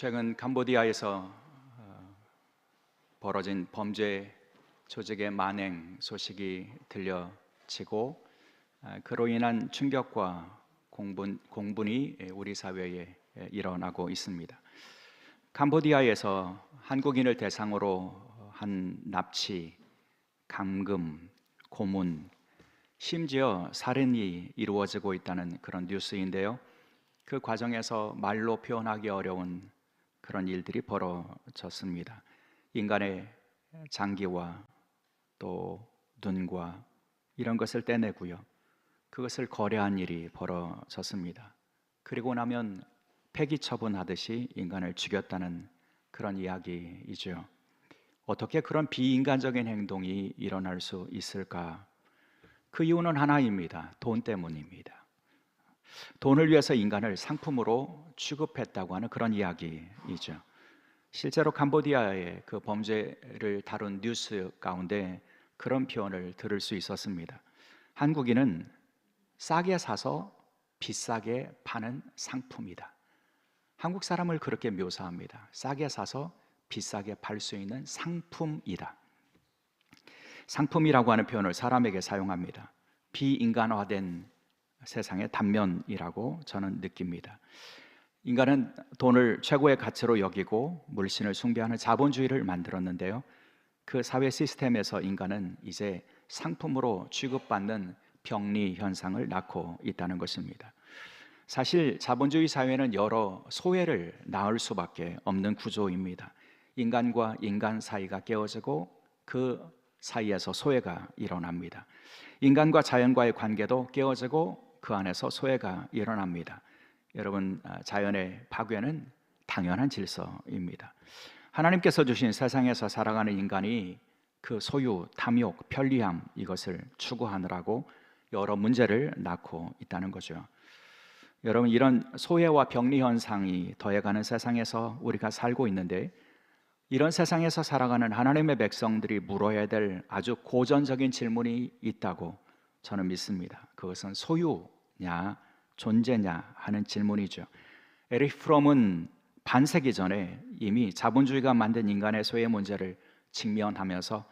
최근 캄보디아에서 벌어진 범죄 조직의 만행 소식이 들려지고 그로 인한 충격과 공분이 우리 사회에 일어나고 있습니다. 캄보디아에서 한국인을 대상으로 한 납치, 감금, 고문, 심지어 살인이 이루어지고 있다는 그런 뉴스인데요. 그 과정에서 말로 표현하기 어려운 그런 일들이 벌어졌습니다. 인간의 장기와 또 눈과 이런 것을 떼내고요. 그것을 거래한 일이 벌어졌습니다. 그리고 나면 폐기 처분하듯이 인간을 죽였다는 그런 이야기이죠. 어떻게 그런 비인간적인 행동이 일어날 수 있을까? 그 이유는 하나입니다. 돈 때문입니다. 돈을 위해서 인간을 상품으로 취급했다고 하는 그런 이야기이죠. 실제로 캄보디아의 그 범죄를 다룬 뉴스 가운데 그런 표현을 들을 수 있었습니다. 한국인은 싸게 사서 비싸게 파는 상품이다. 한국 사람을 그렇게 묘사합니다. 싸게 사서 비싸게 팔 수 있는 상품이다. 상품이라고 하는 표현을 사람에게 사용합니다. 비인간화된 세상의 단면이라고 저는 느낍니다. 인간은 돈을 최고의 가치로 여기고 물신을 숭배하는 자본주의를 만들었는데요. 그 사회 시스템에서 인간은 이제 상품으로 취급받는 병리 현상을 낳고 있다는 것입니다. 사실 자본주의 사회는 여러 소외를 낳을 수밖에 없는 구조입니다. 인간과 인간 사이가 깨어지고 그 사이에서 소외가 일어납니다. 인간과 자연과의 관계도 깨어지고 그 안에서 소외가 일어납니다. 여러분, 자연의 파괴는 당연한 질서입니다. 하나님께서 주신 세상에서 살아가는 인간이 그 소유, 탐욕, 편리함 이것을 추구하느라고 여러 문제를 낳고 있다는 거죠. 여러분, 이런 소외와 병리 현상이 더해가는 세상에서 우리가 살고 있는데, 이런 세상에서 살아가는 하나님의 백성들이 물어야 될 아주 고전적인 질문이 있다고 저는 믿습니다. 그것은 소유냐 존재냐 하는 질문이죠. 에릭 프롬은 반세기 전에 이미 자본주의가 만든 인간의 소외 문제를 직면하면서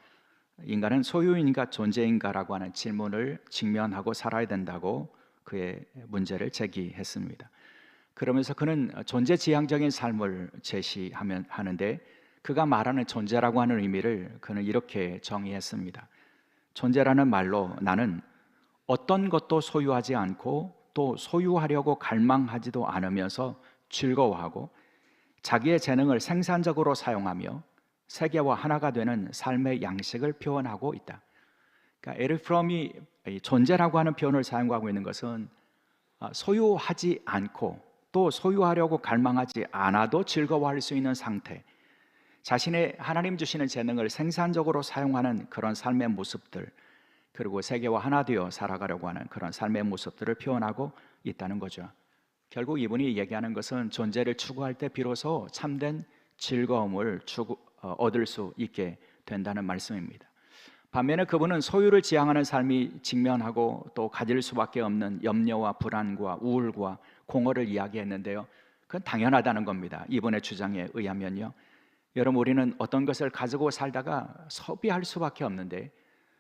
인간은 소유인가 존재인가라고 하는 질문을 직면하고 살아야 된다고 그의 문제를 제기했습니다. 그러면서 그는 존재지향적인 삶을 제시하는데 그가 말하는 존재라고 하는 의미를 그는 이렇게 정의했습니다. 존재라는 말로 나는 어떤 것도 소유하지 않고 또 소유하려고 갈망하지도 않으면서 즐거워하고 자기의 재능을 생산적으로 사용하며 세계와 하나가 되는 삶의 양식을 표현하고 있다. 그러니까 에릭 프롬이 존재라고 하는 표현을 사용하고 있는 것은 소유하지 않고 또 소유하려고 갈망하지 않아도 즐거워할 수 있는 상태, 자신의 하나님 주시는 재능을 생산적으로 사용하는 그런 삶의 모습들, 그리고 세계와 하나 되어 살아가려고 하는 그런 삶의 모습들을 표현하고 있다는 거죠. 결국 이분이 얘기하는 것은 존재를 추구할 때 비로소 참된 즐거움을 얻을 수 있게 된다는 말씀입니다. 반면에 그분은 소유를 지향하는 삶이 직면하고 또 가질 수밖에 없는 염려와 불안과 우울과 공허를 이야기했는데요. 그건 당연하다는 겁니다. 이분의 주장에 의하면요. 여러분, 우리는 어떤 것을 가지고 살다가 소비할 수밖에 없는데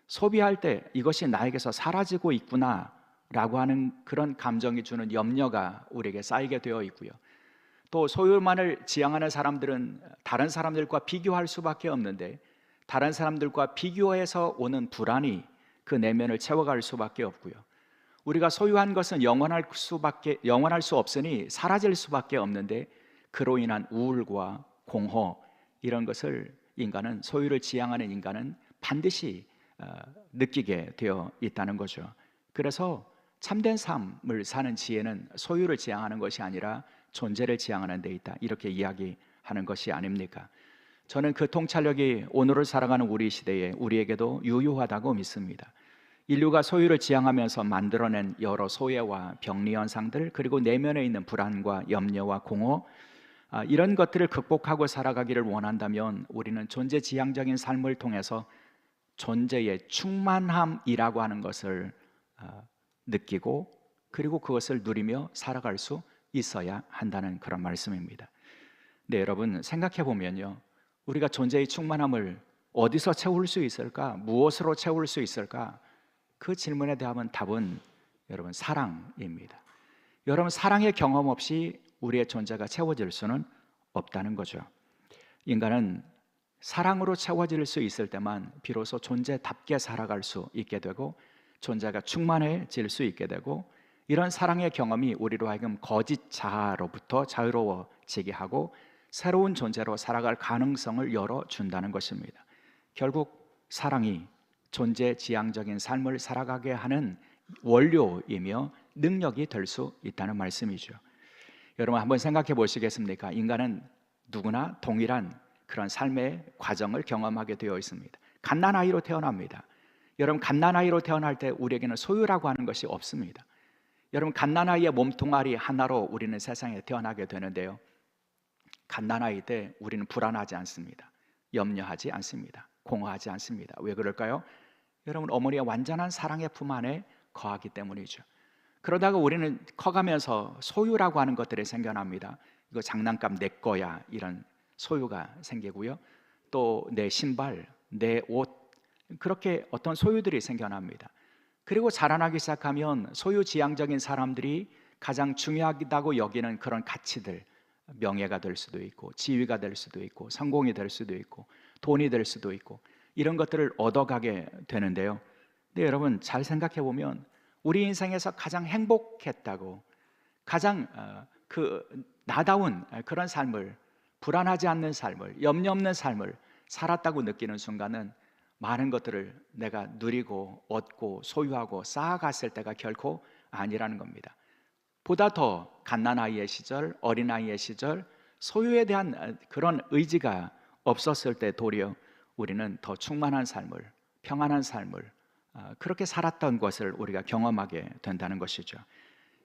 소비할 때 이것이 나에게서 사라지고 있구나 라고 하는 그런 감정이 주는 염려가 우리에게 쌓이게 되어 있고요. 또 소유만을 지향하는 사람들은 다른 사람들과 비교할 수밖에 없는데 다른 사람들과 비교해서 오는 불안이 그 내면을 채워갈 수밖에 없고요. 우리가 소유한 것은 영원할 수 없으니 사라질 수밖에 없는데 그로 인한 우울과 공허 이런 것을 소유를 지향하는 인간은 반드시 느끼게 되어 있다는 거죠. 그래서 참된 삶을 사는 지혜는 소유를 지향하는 것이 아니라 존재를 지향하는 데 있다, 이렇게 이야기하는 것이 아닙니까? 저는 그 통찰력이 오늘을 살아가는 우리 시대에 우리에게도 유효하다고 믿습니다. 인류가 소유를 지향하면서 만들어낸 여러 소외와 병리 현상들, 그리고 내면에 있는 불안과 염려와 공허, 이런 것들을 극복하고 살아가기를 원한다면 우리는 존재지향적인 삶을 통해서 존재의 충만함이라고 하는 것을 느끼고 그리고 그것을 누리며 살아갈 수 있어야 한다는 그런 말씀입니다. 네, 여러분 생각해 보면요, 우리가 존재의 충만함을 어디서 채울 수 있을까? 무엇으로 채울 수 있을까? 그 질문에 대한 답은 여러분 사랑입니다. 여러분 사랑의 경험 없이 우리의 존재가 채워질 수는 없다는 거죠. 인간은 사랑으로 채워질 수 있을 때만 비로소 존재답게 살아갈 수 있게 되고 존재가 충만해질 수 있게 되고, 이런 사랑의 경험이 우리로 하여금 거짓 자아로부터 자유로워지게 하고 새로운 존재로 살아갈 가능성을 열어준다는 것입니다. 결국 사랑이 존재 지향적인 삶을 살아가게 하는 원료이며 능력이 될 수 있다는 말씀이죠. 여러분 한번 생각해 보시겠습니까? 인간은 누구나 동일한 그런 삶의 과정을 경험하게 되어 있습니다. 갓난아이로 태어납니다. 여러분 갓난아이로 태어날 때 우리에게는 소유라고 하는 것이 없습니다. 여러분 갓난아이의 몸뚱아리 하나로 우리는 세상에 태어나게 되는데요, 갓난아이 때 우리는 불안하지 않습니다. 염려하지 않습니다. 공허하지 않습니다. 왜 그럴까요? 여러분 어머니의 완전한 사랑의 품 안에 거하기 때문이죠. 그러다가 우리는 커가면서 소유라고 하는 것들이 생겨납니다. 이거 장난감 내 거야, 이런 소유가 생기고요, 또 내 신발, 내 옷, 그렇게 어떤 소유들이 생겨납니다. 그리고 자라나기 시작하면 소유지향적인 사람들이 가장 중요하다고 여기는 그런 가치들, 명예가 될 수도 있고 지위가 될 수도 있고 성공이 될 수도 있고 돈이 될 수도 있고 이런 것들을 얻어가게 되는데요, 근데 여러분 잘 생각해 보면 우리 인생에서 가장 행복했다고, 가장 나다운 그런 삶을, 불안하지 않는 삶을, 염려 없는 삶을 살았다고 느끼는 순간은 많은 것들을 내가 누리고 얻고 소유하고 쌓아갔을 때가 결코 아니라는 겁니다. 보다 더 갓난아이의 시절, 어린아이의 시절 소유에 대한 그런 의지가 없었을 때 도리어 우리는 더 충만한 삶을, 평안한 삶을 그렇게 살았던 것을 우리가 경험하게 된다는 것이죠.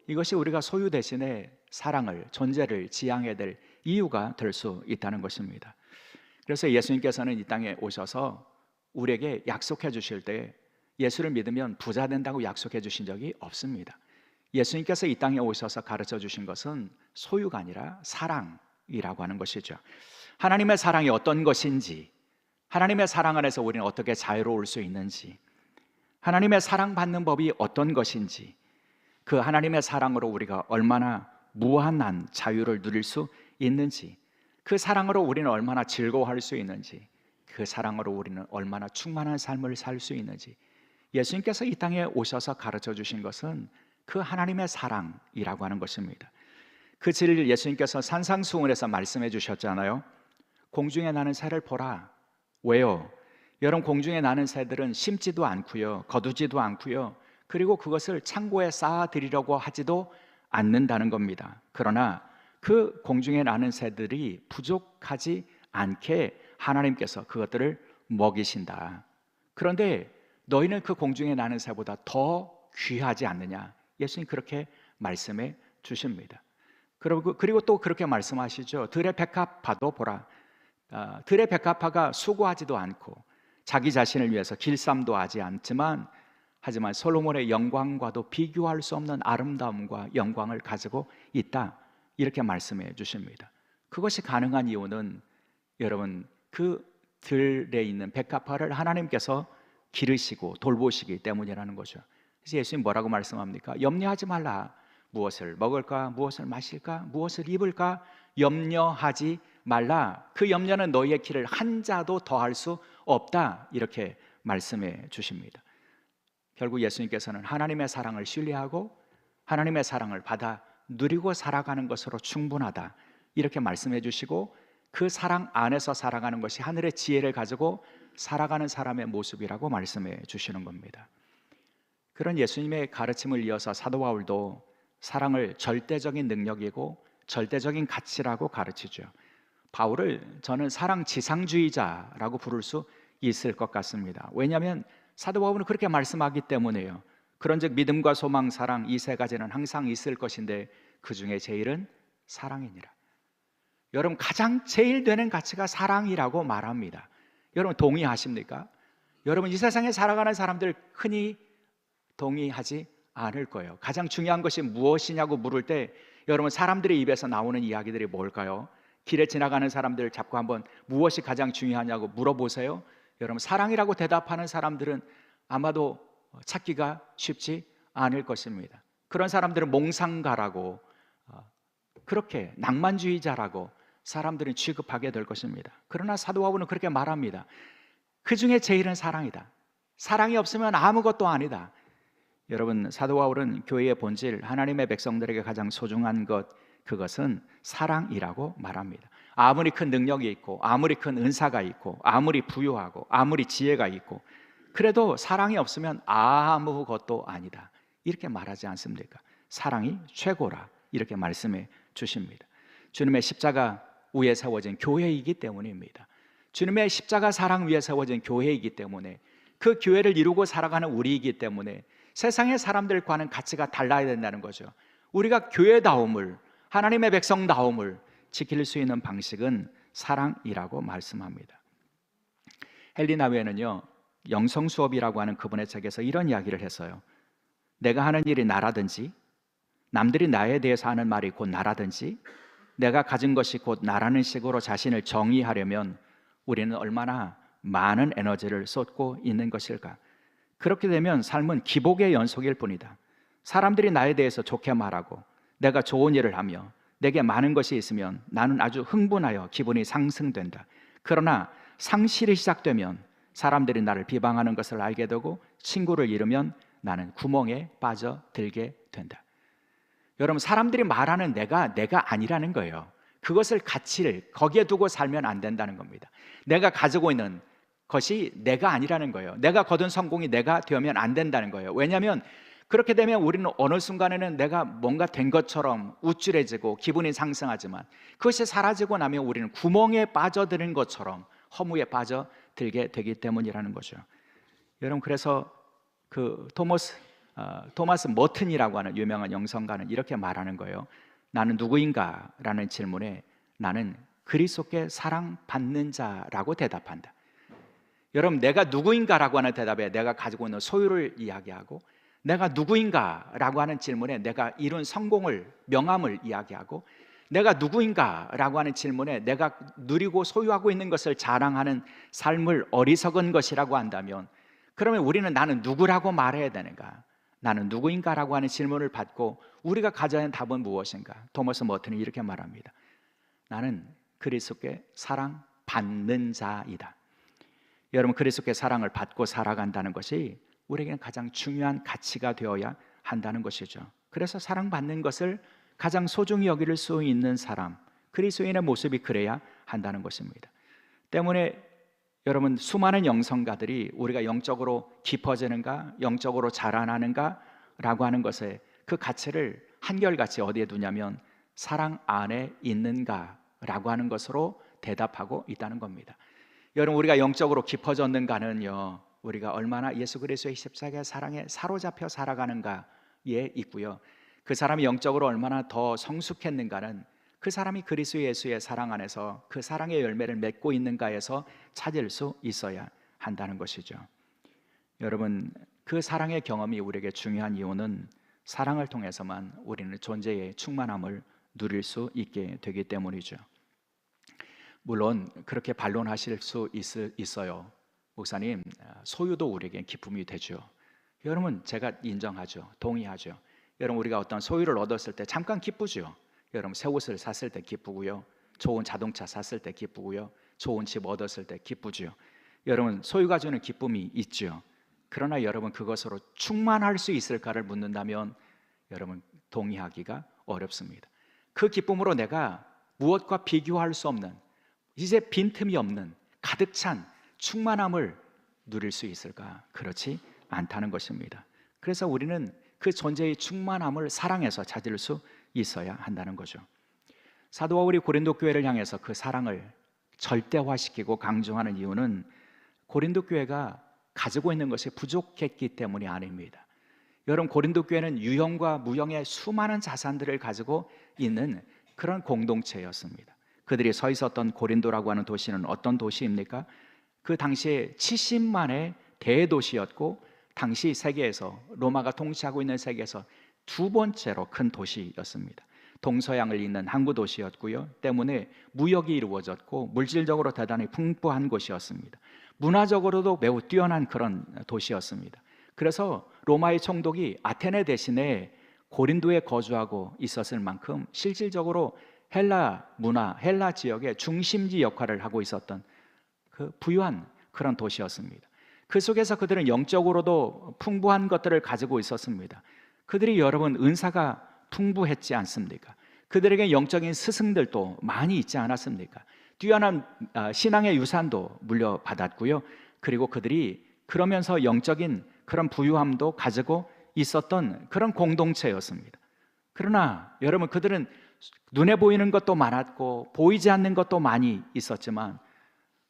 이것이 우리가 소유 대신에 사랑을, 존재를 지향해야 될 이유가 될 수 있다는 것입니다. 그래서 예수님께서는 이 땅에 오셔서 우리에게 약속해 주실 때 예수를 믿으면 부자 된다고 약속해 주신 적이 없습니다. 예수님께서 이 땅에 오셔서 가르쳐 주신 것은 소유가 아니라 사랑이라고 하는 것이죠. 하나님의 사랑이 어떤 것인지, 하나님의 사랑 안에서 우리는 어떻게 자유로울 수 있는지, 하나님의 사랑받는 법이 어떤 것인지, 그 하나님의 사랑으로 우리가 얼마나 무한한 자유를 누릴 수 있는지, 그 사랑으로 우리는 얼마나 즐거워할 수 있는지, 그 사랑으로 우리는 얼마나 충만한 삶을 살 수 있는지, 예수님께서 이 땅에 오셔서 가르쳐 주신 것은 그 하나님의 사랑이라고 하는 것입니다. 그 진리를 예수님께서 산상수훈에서 말씀해 주셨잖아요. 공중에 나는 새를 보라. 왜요? 여러분 공중에 나는 새들은 심지도 않고요, 거두지도 않고요, 그리고 그것을 창고에 쌓아드리려고 하지도 않는다는 겁니다. 그러나 그 공중에 나는 새들이 부족하지 않게 하나님께서 그것들을 먹이신다. 그런데 너희는 그 공중에 나는 새보다 더 귀하지 않느냐? 예수님 그렇게 말씀해 주십니다. 그리고 또 그렇게 말씀하시죠. 들의 백합화도 보라. 들의 백합화가 수고하지도 않고 자기 자신을 위해서 길쌈도 하지 않지만, 하지만 솔로몬의 영광과도 비교할 수 없는 아름다움과 영광을 가지고 있다, 이렇게 말씀해 주십니다. 그것이 가능한 이유는 여러분 그 들에 있는 백합화를 하나님께서 기르시고 돌보시기 때문이라는 거죠. 그래서 예수님 뭐라고 말씀합니까? 염려하지 말라. 무엇을 먹을까? 무엇을 마실까? 무엇을 입을까? 염려하지 말라. 그 염려는 너희의 길을 한 자도 더할 수 없다, 이렇게 말씀해 주십니다. 결국 예수님께서는 하나님의 사랑을 신뢰하고 하나님의 사랑을 받아 누리고 살아가는 것으로 충분하다, 이렇게 말씀해 주시고, 그 사랑 안에서 살아가는 것이 하늘의 지혜를 가지고 살아가는 사람의 모습이라고 말씀해 주시는 겁니다. 그런 예수님의 가르침을 이어서 사도 바울도 사랑을 절대적인 능력이고 절대적인 가치라고 가르치죠. 바울을 저는 사랑 지상주의자라고 부를 수 있을 것 같습니다. 왜냐하면 사도 바울은 그렇게 말씀하기 때문에요. 그런즉 믿음과 소망, 사랑, 이 세 가지는 항상 있을 것인데 그 중에 제일은 사랑이니라. 여러분 가장 제일 되는 가치가 사랑이라고 말합니다. 여러분 동의하십니까? 여러분 이 세상에 살아가는 사람들 흔히 동의하지 않을 거예요. 가장 중요한 것이 무엇이냐고 물을 때 여러분 사람들의 입에서 나오는 이야기들이 뭘까요? 길에 지나가는 사람들 잡고 한번 무엇이 가장 중요하냐고 물어보세요. 여러분, 사랑이라고 대답하는 사람들은 아마도 찾기가 쉽지 않을 것입니다. 그런 사람들은 몽상가라고, 그렇게 낭만주의자라고 사람들은 취급하게 될 것입니다. 그러나 사도 바울은 그렇게 말합니다. 그 중에 제일은 사랑이다. 사랑이 없으면 아무것도 아니다. 여러분, 사도 바울은 교회의 본질, 하나님의 백성들에게 가장 소중한 것, 그것은 사랑이라고 말합니다. 아무리 큰 능력이 있고, 아무리 큰 은사가 있고, 아무리 부유하고, 아무리 지혜가 있고, 그래도 사랑이 없으면 아무것도 아니다, 이렇게 말하지 않습니까? 사랑이 최고라, 이렇게 말씀해 주십니다. 주님의 십자가 위에 세워진 교회이기 때문입니다. 주님의 십자가 사랑 위에 세워진 교회이기 때문에, 그 교회를 이루고 살아가는 우리이기 때문에 세상의 사람들과는 가치가 달라야 된다는 거죠. 우리가 교회다움을, 하나님의 백성다움을 지킬 수 있는 방식은 사랑이라고 말씀합니다. 헨리 나웨는요, 영성수업이라고 하는 그분의 책에서 이런 이야기를 했어요. 내가 하는 일이 나라든지, 남들이 나에 대해서 하는 말이 곧 나라든지, 내가 가진 것이 곧 나라는 식으로 자신을 정의하려면 우리는 얼마나 많은 에너지를 쏟고 있는 것일까? 그렇게 되면 삶은 기복의 연속일 뿐이다. 사람들이 나에 대해서 좋게 말하고 내가 좋은 일을 하며 내게 많은 것이 있으면 나는 아주 흥분하여 기분이 상승된다. 그러나 상실이 시작되면 사람들이 나를 비방하는 것을 알게 되고 친구를 잃으면 나는 구멍에 빠져들게 된다. 여러분, 사람들이 말하는 내가 아니라는 거예요. 그것을 가치를 거기에 두고 살면 안 된다는 겁니다. 내가 가지고 있는 것이 내가 아니라는 거예요. 내가 거둔 성공이 내가 되면 안 된다는 거예요. 왜냐하면 그렇게 되면 우리는 어느 순간에는 내가 뭔가 된 것처럼 우쭐해지고 기분이 상승하지만, 그것이 사라지고 나면 우리는 구멍에 빠져드는 것처럼 허무에 빠져들게 되기 때문이라는 거죠. 여러분, 그래서 그 토마스 머튼이라고 하는 유명한 영성가는 이렇게 말하는 거예요. 나는 누구인가? 라는 질문에 나는 그리스도께 사랑받는 자라고 대답한다. 여러분, 내가 누구인가라고 하는 대답에 내가 가지고 있는 소유를 이야기하고, 내가 누구인가라고 하는 질문에 내가 이룬 성공을, 명함을 이야기하고, 내가 누구인가라고 하는 질문에 내가 누리고 소유하고 있는 것을 자랑하는 삶을 어리석은 것이라고 한다면, 그러면 우리는 나는 누구라고 말해야 되는가? 나는 누구인가라고 하는 질문을 받고 우리가 가져야 하는 답은 무엇인가? 토마스 머튼이 이렇게 말합니다. 나는 그리스도께 사랑받는 자이다. 여러분, 그리스도께 사랑을 받고 살아간다는 것이 우리에게는 가장 중요한 가치가 되어야 한다는 것이죠. 그래서 사랑받는 것을 가장 소중히 여길 수 있는 사람, 그리스도인의 모습이 그래야 한다는 것입니다. 때문에 여러분, 수많은 영성가들이 우리가 영적으로 깊어지는가, 영적으로 자라나는가 라고 하는 것에 그 가치를 한결같이 어디에 두냐면 사랑 안에 있는가 라고 하는 것으로 대답하고 있다는 겁니다. 여러분, 우리가 영적으로 깊어졌는가는요, 우리가 얼마나 예수 그리스도의 십자가의 사랑에 사로잡혀 살아가는가에 있고요, 그 사람이 영적으로 얼마나 더 성숙했는가는 그 사람이 그리스도 예수의 사랑 안에서 그 사랑의 열매를 맺고 있는가에서 찾을 수 있어야 한다는 것이죠. 여러분, 그 사랑의 경험이 우리에게 중요한 이유는 사랑을 통해서만 우리는 존재의 충만함을 누릴 수 있게 되기 때문이죠. 물론 그렇게 반론하실 수 있어요. 목사님, 소유도 우리에게 기쁨이 되죠. 여러분, 제가 인정하죠. 동의하죠. 여러분, 우리가 어떤 소유를 얻었을 때 잠깐 기쁘죠. 여러분, 새 옷을 샀을 때 기쁘고요, 좋은 자동차 샀을 때 기쁘고요, 좋은 집 얻었을 때 기쁘죠. 여러분, 소유가 주는 기쁨이 있죠. 그러나 여러분, 그것으로 충만할 수 있을까를 묻는다면 여러분, 동의하기가 어렵습니다. 그 기쁨으로 내가 무엇과 비교할 수 없는, 이제 빈틈이 없는 가득 찬 충만함을 누릴 수 있을까? 그렇지 않다는 것입니다. 그래서 우리는 그 존재의 충만함을 사랑해서 찾을 수 있어야 한다는 거죠. 사도 바울이 고린도 교회를 향해서 그 사랑을 절대화시키고 강조하는 이유는 고린도 교회가 가지고 있는 것이 부족했기 때문이 아닙니다. 여러분, 고린도 교회는 유형과 무형의 수많은 자산들을 가지고 있는 그런 공동체였습니다. 그들이 서 있었던 고린도라고 하는 도시는 어떤 도시입니까? 그 당시에 70만의 대도시였고, 당시 세계에서, 로마가 통치하고 있는 세계에서 두 번째로 큰 도시였습니다. 동서양을 잇는 항구 도시였고요. 때문에 무역이 이루어졌고 물질적으로 대단히 풍부한 곳이었습니다. 문화적으로도 매우 뛰어난 그런 도시였습니다. 그래서 로마의 총독이 아테네 대신에 고린도에 거주하고 있었을 만큼 실질적으로 헬라 문화, 헬라 지역의 중심지 역할을 하고 있었던 그 부유한 그런 도시였습니다. 그 속에서 그들은 영적으로도 풍부한 것들을 가지고 있었습니다. 그들이 여러분 은사가 풍부했지 않습니까? 그들에게 영적인 스승들도 많이 있지 않았습니까? 뛰어난 신앙의 유산도 물려받았고요. 그리고 그들이 그러면서 영적인 그런 부유함도 가지고 있었던 그런 공동체였습니다. 그러나 여러분 그들은 눈에 보이는 것도 많았고 보이지 않는 것도 많이 있었지만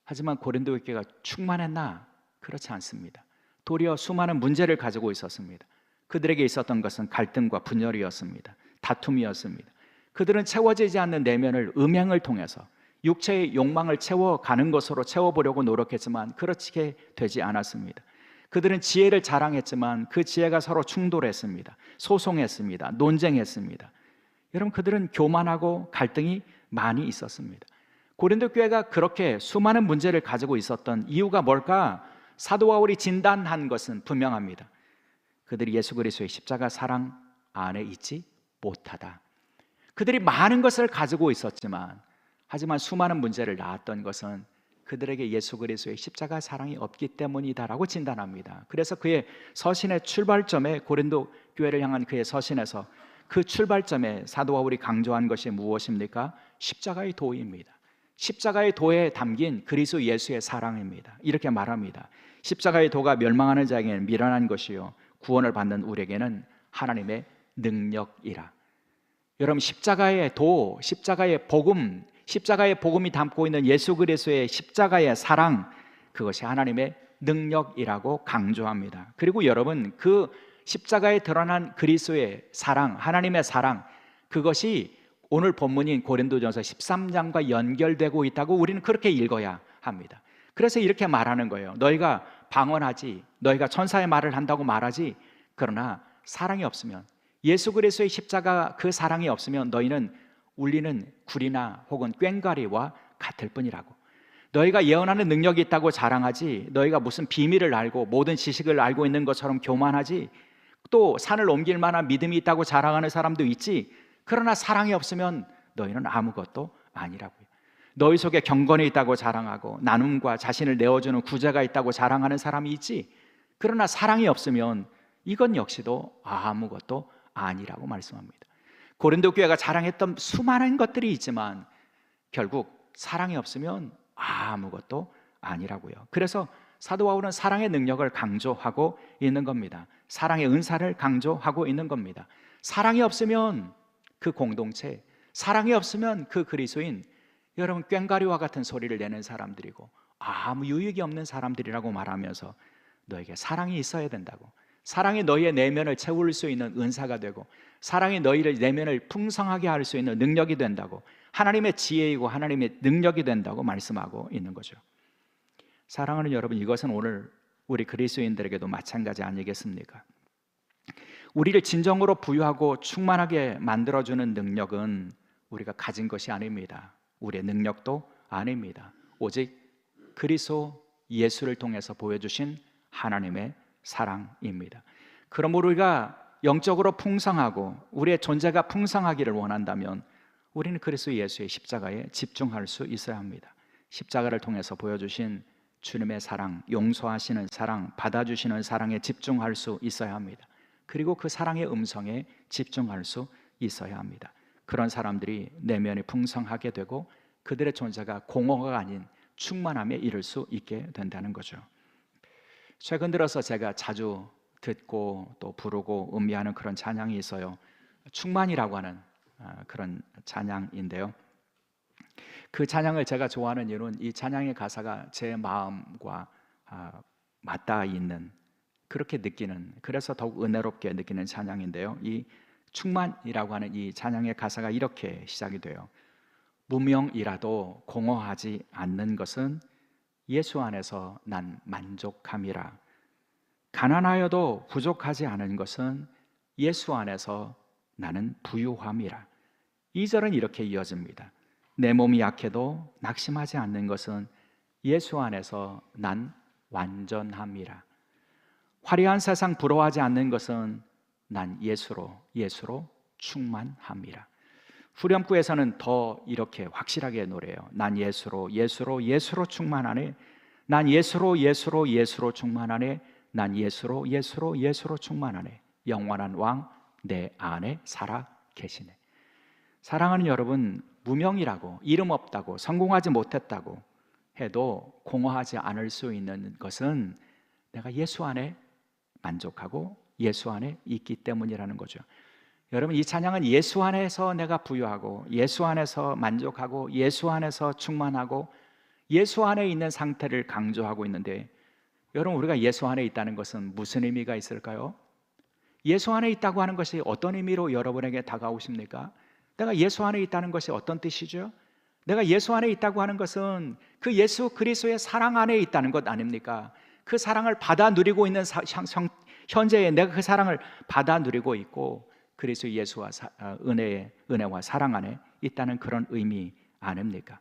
하지만 고린도 교회가 충만했나? 그렇지 않습니다. 도리어 수많은 문제를 가지고 있었습니다. 그들에게 있었던 것은 갈등과 분열이었습니다. 다툼이었습니다. 그들은 채워지지 않는 내면을 음행을 통해서 육체의 욕망을 채워가는 것으로 채워보려고 노력했지만 그렇게 되지 않았습니다. 그들은 지혜를 자랑했지만 그 지혜가 서로 충돌했습니다. 소송했습니다. 논쟁했습니다. 여러분 그들은 교만하고 갈등이 많이 있었습니다. 고린도 교회가 그렇게 수많은 문제를 가지고 있었던 이유가 뭘까? 사도 바울이 진단한 것은 분명합니다. 그들이 예수 그리스도의 십자가 사랑 안에 있지 못하다. 그들이 많은 것을 가지고 있었지만 하지만 수많은 문제를 낳았던 것은 그들에게 예수 그리스도의 십자가 사랑이 없기 때문이다라고 진단합니다. 그래서 그의 서신의 출발점에 고린도 교회를 향한 그의 서신에서 그 출발점에 사도 바울이 강조한 것이 무엇입니까? 십자가의 도입니다. 십자가의 도에 담긴 그리스도 예수의 사랑입니다. 이렇게 말합니다. 십자가의 도가 멸망하는 자에게는 미련한 것이요 구원을 받는 우리에게는 하나님의 능력이라. 여러분 십자가의 도, 십자가의 복음, 십자가의 복음이 담고 있는 예수 그리스도의 십자가의 사랑, 그것이 하나님의 능력이라고 강조합니다. 그리고 여러분 그 십자가에 드러난 그리스도의 사랑, 하나님의 사랑, 그것이 오늘 본문인 고린도전서 13장과 연결되고 있다고 우리는 그렇게 읽어야 합니다. 그래서 이렇게 말하는 거예요. 너희가 방언하지, 너희가 천사의 말을 한다고 말하지, 그러나 사랑이 없으면, 예수 그리스도의 십자가 그 사랑이 없으면 너희는 울리는 구리나 혹은 꽹과리와 같을 뿐이라고. 너희가 예언하는 능력이 있다고 자랑하지, 너희가 무슨 비밀을 알고 모든 지식을 알고 있는 것처럼 교만하지, 또 산을 옮길 만한 믿음이 있다고 자랑하는 사람도 있지, 그러나 사랑이 없으면 너희는 아무것도 아니라고요. 너희 속에 경건이 있다고 자랑하고 나눔과 자신을 내어주는 구제가 있다고 자랑하는 사람이 있지, 그러나 사랑이 없으면 이건 역시도 아무것도 아니라고 말씀합니다. 고린도 교회가 자랑했던 수많은 것들이 있지만 결국 사랑이 없으면 아무것도 아니라고요. 그래서 사도 바울은 사랑의 능력을 강조하고 있는 겁니다. 사랑의 은사를 강조하고 있는 겁니다. 사랑이 없으면 그 공동체, 사랑이 없으면 그 그리스도인, 여러분 꽹과리와 같은 소리를 내는 사람들이고 아무 유익이 없는 사람들이라고 말하면서 너에게 사랑이 있어야 된다고, 사랑이 너희의 내면을 채울 수 있는 은사가 되고 사랑이 너희를 내면을 풍성하게 할 수 있는 능력이 된다고, 하나님의 지혜이고 하나님의 능력이 된다고 말씀하고 있는 거죠. 사랑하는 여러분, 이것은 오늘 우리 그리스도인들에게도 마찬가지 아니겠습니까? 우리를 진정으로 부유하고 충만하게 만들어주는 능력은 우리가 가진 것이 아닙니다. 우리의 능력도 아닙니다. 오직 그리스도 예수를 통해서 보여주신 하나님의 사랑입니다. 그러므로 우리가 영적으로 풍성하고 우리의 존재가 풍성하기를 원한다면 우리는 그리스도 예수의 십자가에 집중할 수 있어야 합니다. 십자가를 통해서 보여주신 주님의 사랑, 용서하시는 사랑, 받아주시는 사랑에 집중할 수 있어야 합니다. 그리고 그 사랑의 음성에 집중할 수 있어야 합니다. 그런 사람들이 내면이 풍성하게 되고 그들의 존재가 공허가 아닌 충만함에 이를 수 있게 된다는 거죠. 최근 들어서 제가 자주 듣고 또 부르고 음미하는 그런 찬양이 있어요. 충만이라고 하는 그런 찬양인데요. 그 찬양을 제가 좋아하는 이유는 이 찬양의 가사가 제 마음과 맞닿아 있는, 그렇게 느끼는, 그래서 더욱 은혜롭게 느끼는 찬양인데요. 이 충만이라고 하는 이 찬양의 가사가 이렇게 시작이 돼요. 무명이라도 공허하지 않는 것은 예수 안에서 난 만족함이라. 가난하여도 부족하지 않은 것은 예수 안에서 나는 부유함이라. 2절은 이렇게 이어집니다. 내 몸이 약해도 낙심하지 않는 것은 예수 안에서 난 완전함이라. 화려한 세상 부러워하지 않는 것은 난 예수로 충만함이라. 후렴구에서는 더 이렇게 확실하게 노래해요. 난 예수로 충만하네. 난 예수로 충만하네. 난 예수로 충만하네. 영원한 왕 내 안에 살아 계시네. 사랑하는 여러분, 무명이라고, 이름 없다고, 성공하지 못했다고 해도 공허하지 않을 수 있는 것은 내가 예수 안에 만족하고 예수 안에 있기 때문이라는 거죠. 여러분, 이 찬양은 예수 안에서 내가 부유하고 예수 안에서 만족하고 예수 안에서 충만하고 예수 안에 있는 상태를 강조하고 있는데, 여러분, 우리가 예수 안에 있다는 것은 무슨 의미가 있을까요? 예수 안에 있다고 하는 것이 어떤 의미로 여러분에게 다가오십니까? 내가 예수 안에 있다는 것이 어떤 뜻이죠? 내가 예수 안에 있다고 하는 것은 그 예수 그리스도의 사랑 안에 있다는 것 아닙니까? 그 사랑을 받아 누리고 있는 현재에 내가 그 사랑을 받아 누리고 있고 그리스도 예수와 은혜와 사랑 안에 있다는 그런 의미 아닙니까?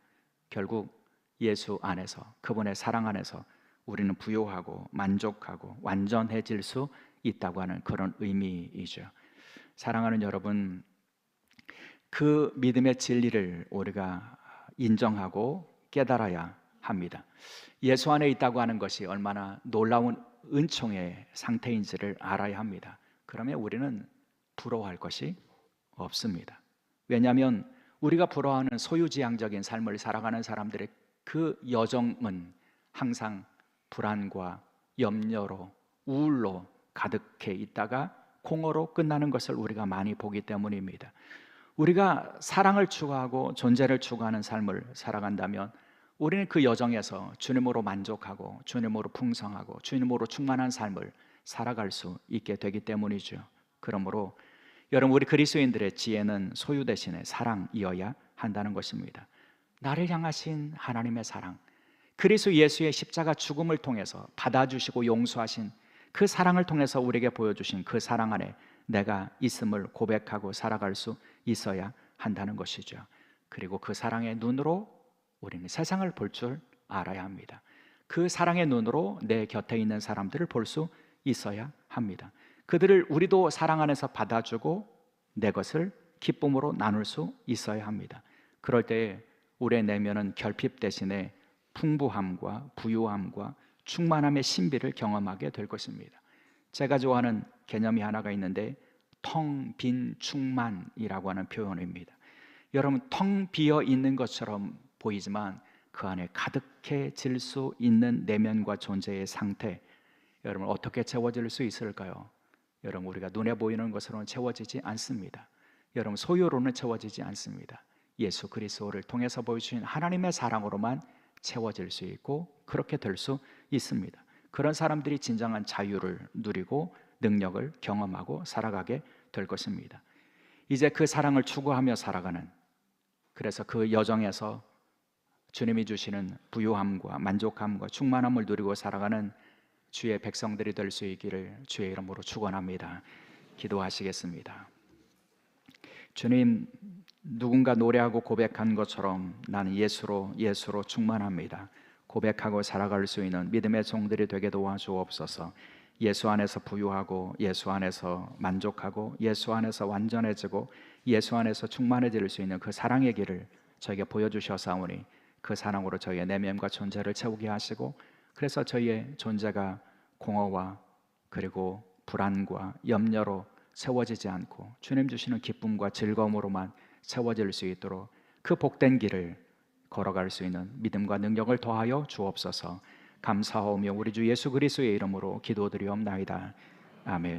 결국 예수 안에서, 그분의 사랑 안에서 우리는 부요하고 만족하고 완전해질 수 있다고 하는 그런 의미이죠. 사랑하는 여러분, 그 믿음의 진리를 우리가 인정하고 깨달아야 합니다. 예수 안에 있다고 하는 것이 얼마나 놀라운 은총의 상태인지를 알아야 합니다. 그러면 우리는 부러워할 것이 없습니다. 왜냐하면 우리가 부러워하는 소유지향적인 삶을 살아가는 사람들의 그 여정은 항상 불안과 염려로, 우울로 가득해 있다가 공허로 끝나는 것을 우리가 많이 보기 때문입니다. 우리가 사랑을 추구하고 존재를 추구하는 삶을 살아간다면 우리는 그 여정에서 주님으로 만족하고 주님으로 풍성하고 주님으로 충만한 삶을 살아갈 수 있게 되기 때문이죠. 그러므로 여러분, 우리 그리스도인들의 지혜는 소유 대신에 사랑이어야 한다는 것입니다. 나를 향하신 하나님의 사랑, 그리스도 예수의 십자가 죽음을 통해서 받아주시고 용서하신 그 사랑을 통해서 우리에게 보여주신 그 사랑 안에 내가 있음을 고백하고 살아갈 수 있어야 한다는 것이죠. 그리고 그 사랑의 눈으로 우리는 세상을 볼 줄 알아야 합니다. 그 사랑의 눈으로 내 곁에 있는 사람들을 볼 수 있어야 합니다. 그들을 우리도 사랑 안에서 받아주고 내 것을 기쁨으로 나눌 수 있어야 합니다. 그럴 때에 우리의 내면은 결핍 대신에 풍부함과 부유함과 충만함의 신비를 경험하게 될 것입니다. 제가 좋아하는 개념이 하나가 있는데 텅 빈 충만이라고 하는 표현입니다. 여러분, 텅 비어 있는 것처럼 보이지만 그 안에 가득해질 수 있는 내면과 존재의 상태, 여러분 어떻게 채워질 수 있을까요? 여러분, 우리가 눈에 보이는 것으로는 채워지지 않습니다. 여러분, 소유로는 채워지지 않습니다. 예수 그리스도를 통해서 보여주신 하나님의 사랑으로만 채워질 수 있고 그렇게 될 수 있습니다. 그런 사람들이 진정한 자유를 누리고 능력을 경험하고 살아가게 될 것입니다. 이제 그 사랑을 추구하며 살아가는, 그래서 그 여정에서 주님이 주시는 부유함과 만족함과 충만함을 누리고 살아가는 주의 백성들이 될 수 있기를 주의 이름으로 축원합니다. 기도하시겠습니다. 주님, 누군가 노래하고 고백한 것처럼 나는 예수로 충만합니다. 고백하고 살아갈 수 있는 믿음의 종들이 되게 도와주옵소서. 예수 안에서 부유하고 예수 안에서 만족하고 예수 안에서 완전해지고 예수 안에서 충만해질 수 있는 그 사랑의 길을 저에게 보여주셔사오니 그 사랑으로 저희의 내면과 존재를 채우게 하시고, 그래서 저희의 존재가 공허와 그리고 불안과 염려로 채워지지 않고 주님 주시는 기쁨과 즐거움으로만 채워질 수 있도록 그 복된 길을 걸어갈 수 있는 믿음과 능력을 더하여 주옵소서. 감사하오며 우리 주 예수 그리스도의 이름으로 기도드리옵나이다. 아멘.